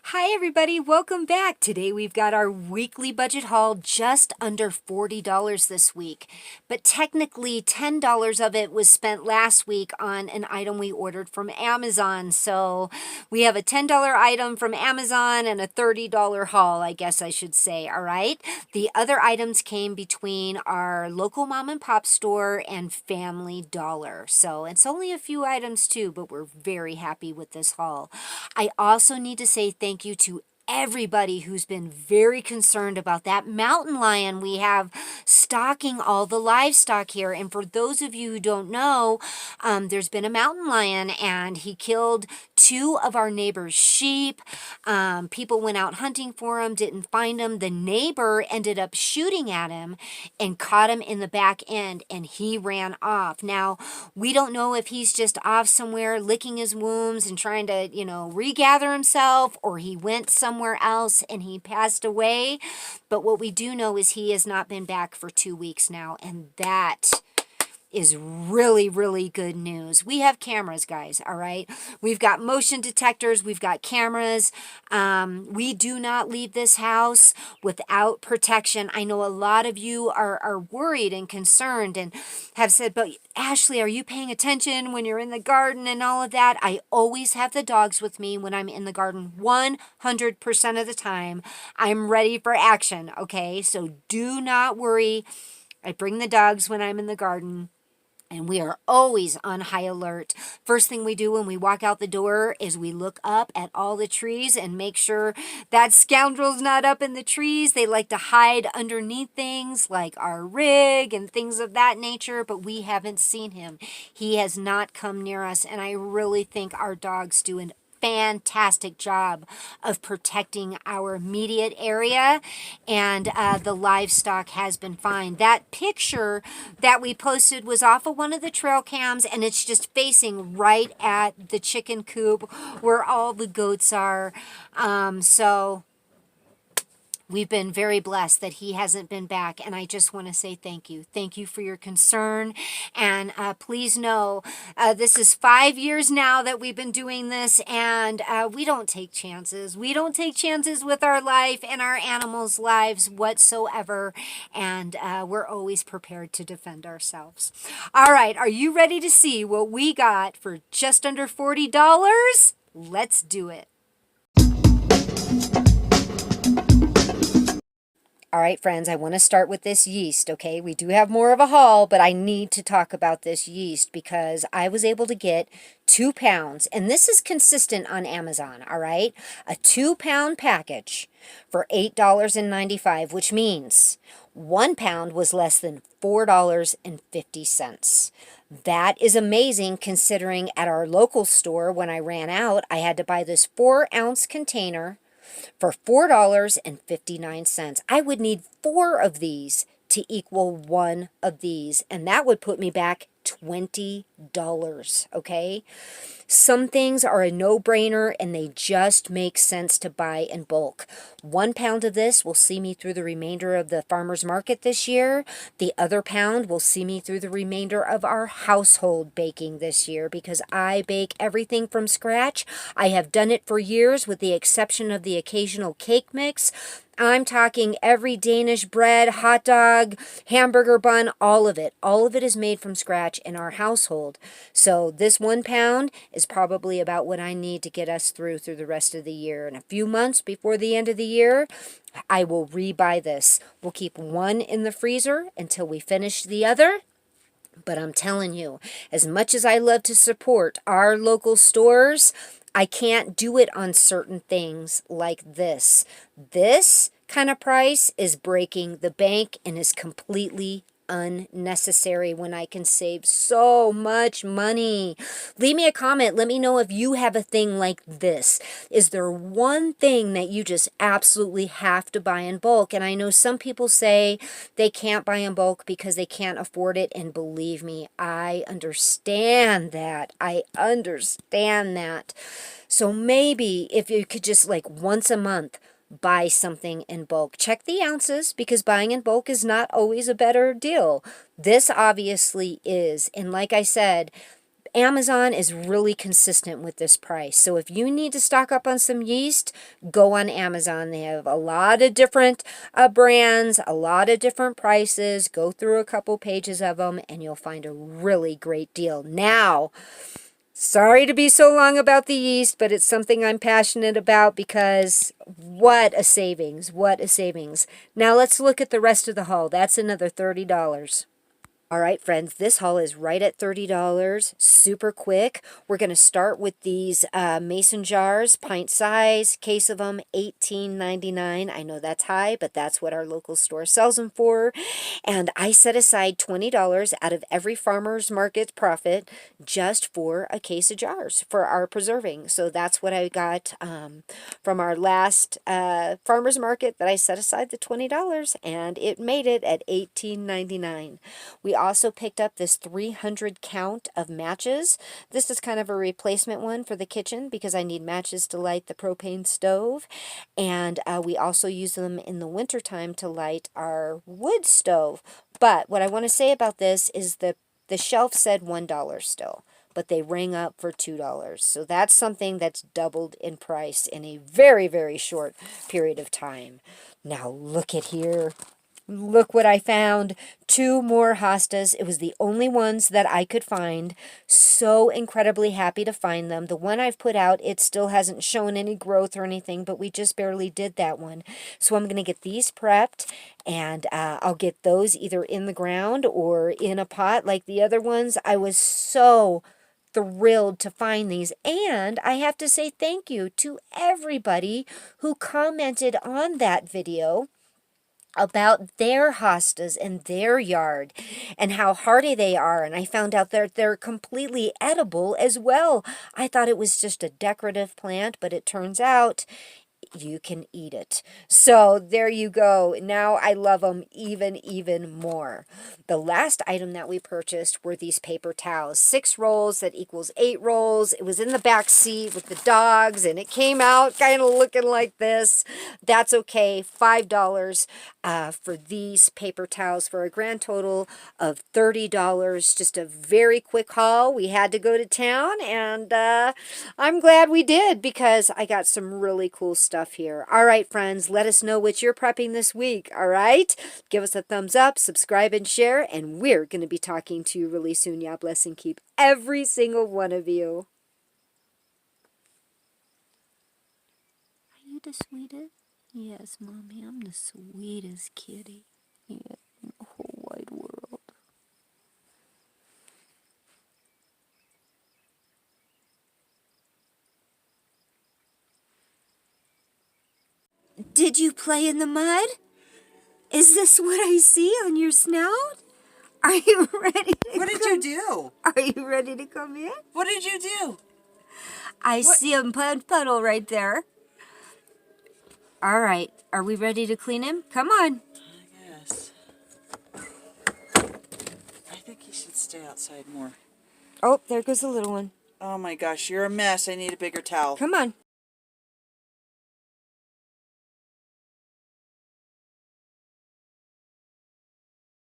Hi everybody, welcome back. Today we've got our weekly budget haul just under $40 this week. But technically $10 of it was spent last week on an item we ordered from Amazon. So we have a $10 item from Amazon and a $30 haul, I guess I should say, all right? The other items came between our local mom and pop store and Family Dollar. So it's only a few items too, but we're very happy with this haul. I also need to say thank you to everybody who's been very concerned about that mountain lion we have stalking all the livestock here. And for those of you who don't know, there's been a mountain lion and he killed two of our neighbor's sheep. People went out hunting for him, didn't find him. The neighbor ended up shooting at him and caught him in the back end, and he ran off. Now, we don't know if he's just off somewhere licking his wounds and trying to, regather himself, or he went somewhere else and he passed away. But what we do know is he has not been back for 2 weeks now, and that is really, really good news. We have cameras, guys, all right? We've got motion detectors. We've got cameras. We do not leave this house without protection. I know a lot of you are worried and concerned and have said, but Ashley, are you paying attention when you're in the garden and all of that? I always have the dogs with me when I'm in the garden 100% of the time. I'm ready for action, okay? So do not worry. I bring the dogs when I'm in the garden. And we are always on high alert. First thing we do when we walk out the door is we look up at all the trees and make sure that scoundrel's not up in the trees. They like to hide underneath things like our rig and things of that nature, but we haven't seen him. He has not come near us, and I really think our dogs do an fantastic job of protecting our immediate area, and the livestock has been fine. That picture that we posted was off of one of the trail cams, and it's just facing right at the chicken coop where all the goats are. So we've been very blessed that he hasn't been back, and I just want to say thank you. Thank you for your concern, and please know this is 5 years now that we've been doing this, and we don't take chances. We don't take chances with our life and our animals' lives whatsoever, and we're always prepared to defend ourselves. All right, are you ready to see what we got for just under $40? Let's do it. All right, friends, I want to start with this yeast, okay? We do have more of a haul, but I need to talk about this yeast because I was able to get 2 pounds, and this is consistent on Amazon, all right? A 2-pound package for $8.95, which means 1 pound was less than $4.50. That is amazing considering at our local store, when I ran out, I had to buy this 4-ounce container for $4.59. I would need 4 of these to equal 1 of these, and that would put me back $20, okay? Some things are a no-brainer, and they just make sense to buy in bulk. 1 pound of this will see me through the remainder of the farmer's market this year. The other pound will see me through the remainder of our household baking this year because I bake everything from scratch. I have done it for years with the exception of the occasional cake mix. I'm talking every Danish bread, hot dog, hamburger bun, all of it. All of it is made from scratch in our household. So this 1 pound is probably about what I need to get us through the rest of the year. In a few months before the end of the year, I will rebuy this. We'll keep 1 in the freezer until we finish the other. But I'm telling you, as much as I love to support our local stores, I can't do it on certain things like this. This kind of price is breaking the bank and is completely unnecessary when I can save so much money. Leave me a comment. Let me know if you have a thing like this. Is there one thing that you just absolutely have to buy in bulk? And I know some people say they can't buy in bulk because they can't afford it. And believe me, I understand that. I understand that. So maybe if you could just like once a month buy something in bulk. Check the ounces because buying in bulk is not always a better deal. This obviously is. And like I said, Amazon is really consistent with this price. So if you need to stock up on some yeast, go on Amazon. They have a lot of different brands, a lot of different prices. Go through a couple pages of them and you'll find a really great deal. Now, sorry to be so long about the yeast, but it's something I'm passionate about because what a savings, what a savings. Now let's look at the rest of the haul. That's another $30. All right, friends, this haul is right at $30, super quick. We're going to start with these mason jars, pint size, case of them, $18.99. I know that's high, but that's what our local store sells them for. And I set aside $20 out of every farmer's market profit just for a case of jars for our preserving. So that's what I got from our last farmer's market that I set aside the $20, and it made it at $18.99. We also picked up this 300 count of matches. This is kind of a replacement one for the kitchen because I need matches to light the propane stove. And we also use them in the wintertime to light our wood stove. But what I want to say about this is the shelf said $1 still, but they rang up for $2. So that's something that's doubled in price in a very, very short period of time. Now look at here. Look what I found. 2 more hostas. It was the only ones that I could find. So incredibly happy to find them. The one I've put out, it still hasn't shown any growth or anything, but we just barely did that one. So I'm going to get these prepped, and I'll get those either in the ground or in a pot like the other ones. I was so thrilled to find these, and I have to say thank you to everybody who commented on that video about their hostas and their yard and how hardy they are. And I found out that they're completely edible as well. I thought it was just a decorative plant, but it turns out you can eat it. So there you go. Now I love them even more. The last item that we purchased were these paper towels. 6 rolls, that equals 8 rolls. It was in the back seat with the dogs, and it came out kind of looking like this. That's okay. $5 for these paper towels for a grand total of $30. Just a very quick haul. We had to go to town, and I'm glad we did because I got some really cool stuff here. All right, friends, let us know what you're prepping this week, all right? Give us a thumbs up, subscribe, and share, and we're going to be talking to you really soon. God bless and keep every single one of you. Are you the sweetest? Yes, Mommy, I'm the sweetest kitty. Yeah, in the whole wide world. Did you play in the mud? Is this what I see on your snout? Are you ready to What did you do? Are you ready to come in? What did you do? I see a puddle right there. All right. Are we ready to clean him? Come on. Yes. I think he should stay outside more. Oh, there goes the little one. Oh my gosh, you're a mess. I need a bigger towel. Come on.